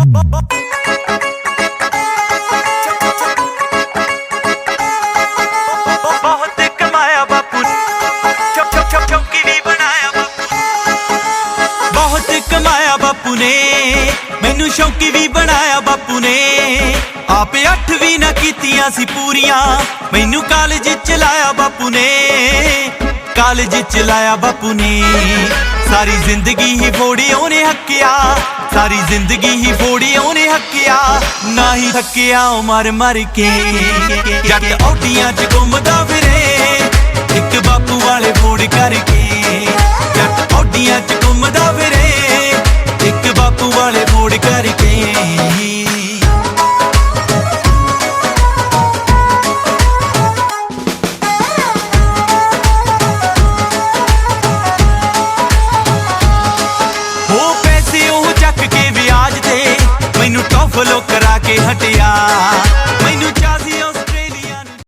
बहुत कमाया बापू चौकी भी बनाया बापू। बहुत कमाया बापू ने मैनू शौकी भी बनाया बापू ने। आपे 8ਵੀਂ ना कीतियां सी पूरियां मैनू कालेज च लाया बापू ने। कालेज च लाया बापू ने। सारी जिंदगी ही फोड़ी ओने हक्किया, सारी जिंदगी ही फोड़ी ओने हक्किया। ना ही थक्किया मर मर के जट औडियां च घुमदा फिरे एक बापू वाले फोड़ करके। जट औडियां च घुमदा फिरे एक बापू वाले फोड़ करके। पैसे ਉਹ ਚੱਕ ਕੇ ਵਿਆਜ ਤੇ ਮੈਨੂੰ ਟੌਫਲੋ ਕਰਾ ਕੇ ਹਟਿਆ।